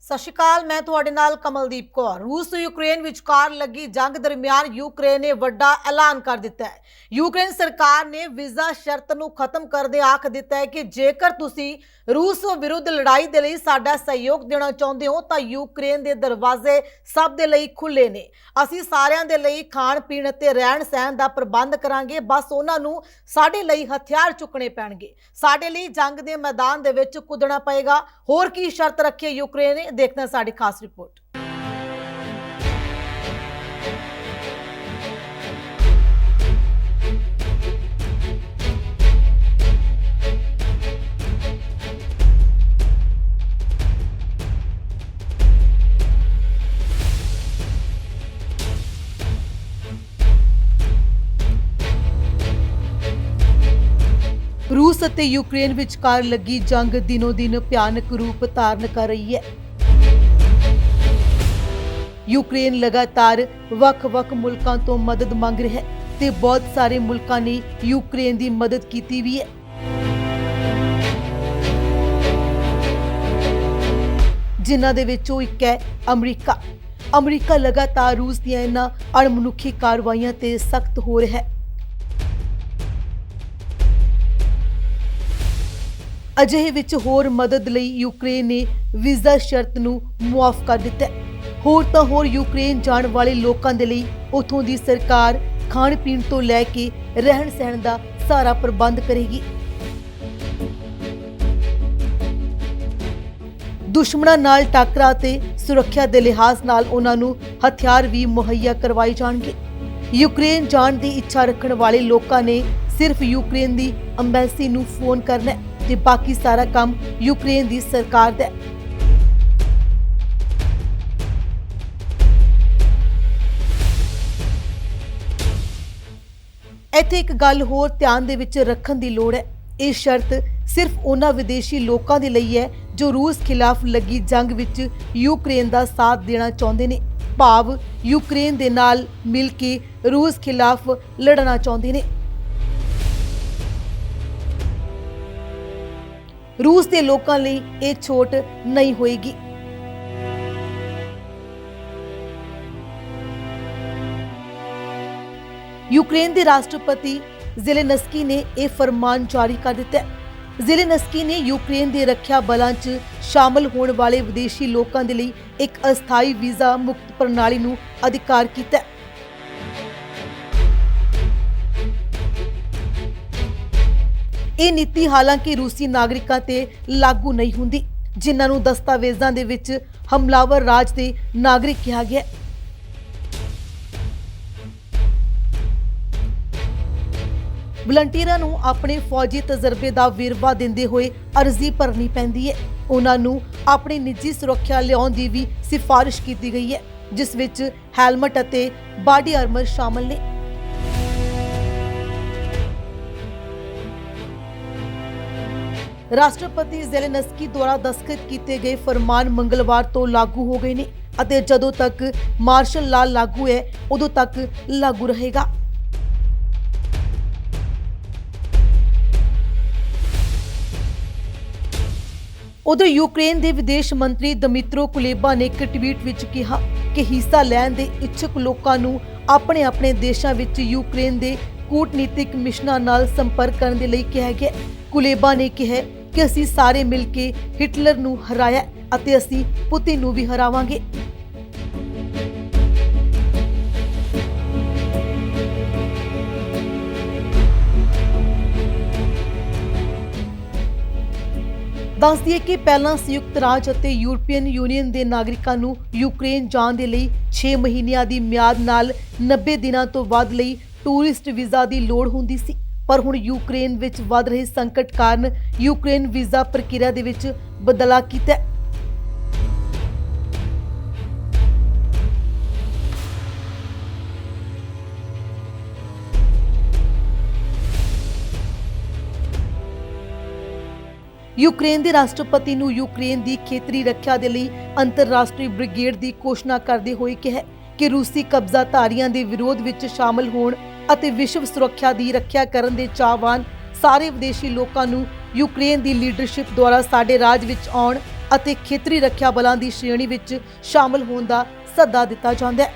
ਸਤਿ ਸ਼੍ਰੀ ਅਕਾਲ। ਮੈਂ ਤੁਹਾਡੇ ਨਾਲ ਕਮਲਦੀਪ ਕੌਰ। रूस तो यूक्रेन विचकार लगी जंग दरमियान यूक्रेन ने ਵੱਡਾ ऐलान कर दिता है। यूक्रेन सरकार ने वीज़ा शर्त ਨੂੰ खत्म करदे आख दिता है कि जेकर ਤੁਸੀਂ रूस विरुद्ध लड़ाई ਦੇ ਲਈ ਸਾਡਾ ਸਹਿਯੋਗ ਦੇਣਾ ਚਾਹੁੰਦੇ ਹੋ ਤਾਂ यूक्रेन ਦੇ ਦਰਵਾਜ਼ੇ ਸਭ ਦੇ ਲਈ ਖੁੱਲੇ ਨੇ। ਅਸੀਂ ਸਾਰਿਆਂ ਦੇ ਲਈ ਖਾਣ ਪੀਣ ਅਤੇ ਰਹਿਣ ਸਹਿਣ ਦਾ ਪ੍ਰਬੰਧ ਕਰਾਂਗੇ। ਬਸ ਉਹਨਾਂ ਨੂੰ ਸਾਡੇ ਲਈ ਹਥਿਆਰ ਚੁੱਕਣੇ ਪੈਣਗੇ। ਸਾਡੇ ਲਈ ਜੰਗ ਦੇ ਮੈਦਾਨ ਦੇ ਵਿੱਚ ਕੁੱਦਣਾ ਪਏਗਾ। ਹੋਰ ਕੀ ਸ਼ਰਤ ਰੱਖੀ ਹੈ यूक्रेन ने, देखते हैं साड़ी खास रिपोर्ट। रूस ਅਤੇ यूक्रेन ਵਿਚਕਾਰ ਲੱਗੀ ਜੰਗ ਦਿਨੋਂ ਦਿਨ ਭਿਆਨਕ ਰੂਪ ਧਾਰਨ ਕਰ ਰਹੀ ਹੈ। यूक्रेन लगातार ਵੱਖ-ਵੱਖ ਮੁਲਕਾਂ ਤੋਂ ਮਦਦ ਮੰਗ ਰਿਹਾ ਹੈ ਤੇ ਬਹੁਤ ਸਾਰੇ ਮੁਲਕਾਂ ਨੇ यूक्रेन ਦੀ ਮਦਦ ਕੀਤੀ ਵੀ ਹੈ। ਜਿਨ੍ਹਾਂ ਦੇ ਵਿੱਚੋਂ ਇੱਕ ਹੈ ਅਮਰੀਕਾ। ਅਮਰੀਕਾ ਲਗਾਤਾਰ ਰੂਸ ਦੀਆਂ ਇਹਨਾਂ ਅਣਮਨੁੱਖੀ ਕਾਰਵਾਈਆਂ ਤੇ ਸਖਤ ਹੋ ਰਿਹਾ ਹੈ। ਅਜਿਹੇ ਵਿੱਚ ਹੋਰ ਮਦਦ ਲਈ यूक्रेन ਨੇ ਵੀਜ਼ਾ ਸ਼ਰਤ ਨੂੰ ਮੁਆਫ ਕਰ ਦਿੱਤਾ ਹੈ। ਹੋਰ ਤਾਂ ਹੋਰ यूक्रेन ਜਾਣ ਵਾਲੇ ਲੋਕਾਂ ਦੇ ਲਈ ਉਥੋਂ ਦੀ ਸਰਕਾਰ ਖਾਣ ਪੀਣ ਤੋਂ ਲੈ ਕੇ ਰਹਿਣ ਸਹਿਣ ਦਾ ਸਾਰਾ ਪ੍ਰਬੰਧ ਕਰੇਗੀ। ਦੁਸ਼ਮਣਾਂ ਨਾਲ ਟੱਕਰਾ ਤੇ ਸੁਰੱਖਿਆ ਦੇ ਲਿਹਾਜ਼ ਨਾਲ ਉਹਨਾਂ ਨੂੰ ਹਥਿਆਰ ਵੀ ਮੁਹੱਈਆ ਕਰਵਾਏ ਜਾਣਗੇ। यूक्रेन ਜਾਣ ਦੀ ਇੱਛਾ ਰੱਖਣ ਵਾਲੇ ਲੋਕਾਂ ਨੇ ਸਿਰਫ यूक्रेन ਦੀ ਅੰਬੈਸੀ ਨੂੰ ਫੋਨ ਕਰਨਾ ਹੈ ਤੇ ਬਾਕੀ ਸਾਰਾ ਕੰਮ यूक्रेन ਦੀ ਸਰਕਾਰ ਦਾ ਹੈ। ਇੱਥੇ ਇੱਕ ਗੱਲ ਹੋਰ ਧਿਆਨ ਦੇ ਵਿੱਚ ਰੱਖਣ ਦੀ ਲੋੜ ਹੈ। ਇਹ ਸ਼ਰਤ ਸਿਰਫ ਉਹਨਾਂ ਵਿਦੇਸ਼ੀ ਲੋਕਾਂ ਦੇ ਲਈ ਹੈ ਜੋ ਰੂਸ ਖਿਲਾਫ ਲੱਗੀ ਜੰਗ ਵਿੱਚ यूक्रेन ਦਾ ਸਾਥ ਦੇਣਾ ਚਾਹੁੰਦੇ ਨੇ, ਭਾਵ यूक्रेन ਦੇ ਨਾਲ ਮਿਲ ਕੇ ਰੂਸ ਖਿਲਾਫ ਲੜਨਾ ਚਾਹੁੰਦੇ ਨੇ। रूस ਦੇ ਲੋਕਾਂ ਲਈ ਇਹ ਛੋਟ ਨਹੀਂ ਹੋਏਗੀ। यूक्रेन ਦੇ ਰਾਸ਼ਟਰਪਤੀ ਜ਼ੇਲੇਨਸਕੀ ਨੇ ਇਹ ਫਰਮਾਨ ਜਾਰੀ ਕਰ ਦਿੱਤਾ ਹੈ। ਜ਼ੇਲੇਨਸਕੀ ਨੇ यूक्रेन ਦੇ ਰੱਖਿਆ ਬਲਾਂ 'ਚ ਸ਼ਾਮਲ ਹੋਣ ਵਾਲੇ ਵਿਦੇਸ਼ੀ ਲੋਕਾਂ ਦੇ ਲਈ ਇੱਕ ਅਸਥਾਈ ਵੀਜ਼ਾ ਮੁਕਤ ਪ੍ਰਣਾਲੀ ਨੂੰ ਅਧਿਕਾਰ ਕੀਤਾ ਹੈ। ਇਹ ਨੀਤੀ ਹਾਲਾਂਕਿ ਰੂਸੀ ਨਾਗਰਿਕਾਂ ਤੇ ਲਾਗੂ ਨਹੀਂ ਹੁੰਦੀ, ਜਿਨ੍ਹਾਂ ਨੂੰ ਦਸਤਾਵੇਜ਼ਾਂ ਦੇ ਵਿੱਚ ਹਮਲਾਵਰ ਰਾਜ ਦੇ ਨਾਗਰਿਕ ਕਿਹਾ ਗਿਆ। ਵਲੰਟੀਅਰਾਂ ਨੂੰ ਆਪਣੇ ਫੌਜੀ ਤਜਰਬੇ ਦਾ ਵੇਰਵਾ ਦਿੰਦੇ ਹੋਏ ਅਰਜ਼ੀ ਭਰਨੀ ਪੈਂਦੀ ਹੈ। ਉਹਨਾਂ ਨੂੰ ਆਪਣੀ ਨਿੱਜੀ ਸੁਰੱਖਿਆ ਲਿਆਉਣ ਦੀ ਵੀ ਸਿਫਾਰਿਸ਼ ਕੀਤੀ ਗਈ ਹੈ, ਜਿਸ ਵਿੱਚ ਹੈਲਮਟ ਅਤੇ ਬਾਡੀ ਆਰਮਰ ਸ਼ਾਮਲ ਨੇ। ਰਾਸ਼ਟਰਪਤੀ ਜ਼ੇਲੇਨਸਕੀ ਦੁਆਰਾ ਦਸਤਖਤ ਕੀਤੇ ਗਏ ਫਰਮਾਨ ਮੰਗਲਵਾਰ ਤੋਂ ਲਾਗੂ ਹੋ ਗਏ ਨੇ ਅਤੇ ਜਦੋਂ ਤੱਕ ਮਾਰਸ਼ਲ ਲਾਅ ਲਾਗੂ ਹੈ ਉਦੋਂ ਤੱਕ ਲਾਗੂ ਰਹੇਗਾ। ਉਧਰ यूक्रेन ਦੇ ਵਿਦੇਸ਼ ਮੰਤਰੀ ਦਮਿਤਰੋ ਕੁਲੇਬਾ ਨੇ ਇੱਕ ਟਵੀਟ ਵਿੱਚ ਕਿਹਾ ਕਿ ਹਿੱਸਾ ਲੈਣ ਦੇ ਇੱਛੁਕ ਲੋਕਾਂ ਨੂੰ ਆਪਣੇ ਆਪਣੇ ਦੇਸ਼ਾਂ ਵਿੱਚ यूक्रेन ਦੇ ਕੂਟਨੀਤਿਕ ਮਿਸ਼ਨਾਂ ਨਾਲ ਸੰਪਰਕ ਕਰਨ ਦੇ ਲਈ ਕਿਹਾ ਗਿਆ। ਕੁਲੇਬਾ ਨੇ ਕਿਹਾ ਕਿ ਅਸੀਂ ਸਾਰੇ ਮਿਲ ਕੇ ਹਿਟਲਰ ਨੂੰ ਹਰਾਇਆ ਅਤੇ ਅਸੀਂ ਪੁਤਿਨ ਨੂੰ ਵੀ ਹਰਾਵਾਂਗੇ। ਦੱਸ ਦਈਏ ਕਿ ਪਹਿਲਾਂ ਸੰਯੁਕਤ ਰਾਜ ਅਤੇ ਯੂਰਪੀਅਨ ਯੂਨੀਅਨ ਦੇ ਨਾਗਰਿਕਾਂ ਨੂੰ यूक्रेन ਜਾਣ ਦੇ ਲਈ 6 ਮਹੀਨਿਆਂ ਦੀ ਮਿਆਦ ਨਾਲ 90 ਦਿਨਾਂ ਤੋਂ ਵੱਧ ਲਈ ਟੂਰਿਸਟ ਵੀਜ਼ਾ ਦੀ ਲੋੜ ਹੁੰਦੀ ਸੀ, ਪਰ ਹੁਣ यूक्रेन ਵਿੱਚ ਵੱਧ ਰਹੇ ਸੰਕਟ ਕਾਰਨ यूक्रेन ਵੀਜ਼ਾ ਪ੍ਰਕਿਰਿਆ ਦੇ ਵਿੱਚ ਬਦਲਾਅ ਕੀਤਾ ਹੈ। यूक्रेन ਦੇ ਰਾਸ਼ਟਰਪਤੀ ਨੂੰ यूक्रेन ਦੀ ਖੇਤਰੀ ਰੱਖਿਆ ਦੇ ਲਈ ਅੰਤਰਰਾਸ਼ਟਰੀ ਬ੍ਰਿਗੇਡ ਦੀ ਘੋਸ਼ਣਾ ਕਰਦੇ ਹੋਏ ਕਿਹਾ ਕਿ ਰੂਸੀ ਕਬਜ਼ਾਧਾਰੀਆਂ ਦੇ ਵਿਰੋਧ ਵਿੱਚ ਸ਼ਾਮਲ ਹੋਣ ਅਤੇ ਵਿਸ਼ਵ ਸੁਰੱਖਿਆ ਦੀ ਰੱਖਿਆ ਕਰਨ ਦੇ ਚਾਹਵਾਨ ਸਾਰੇ ਵਿਦੇਸ਼ੀ ਲੋਕਾਂ ਨੂੰ यूक्रेन ਦੀ ਲੀਡਰਸ਼ਿਪ ਦੁਆਰਾ ਸਾਡੇ ਰਾਜ ਵਿੱਚ ਆਉਣ ਅਤੇ ਖੇਤਰੀ ਰੱਖਿਆ ਬਲਾਂ ਦੀ ਸ਼੍ਰੇਣੀ ਵਿੱਚ ਸ਼ਾਮਲ ਹੋਣ ਦਾ ਸੱਦਾ ਦਿੱਤਾ ਜਾਂਦਾ ਹੈ।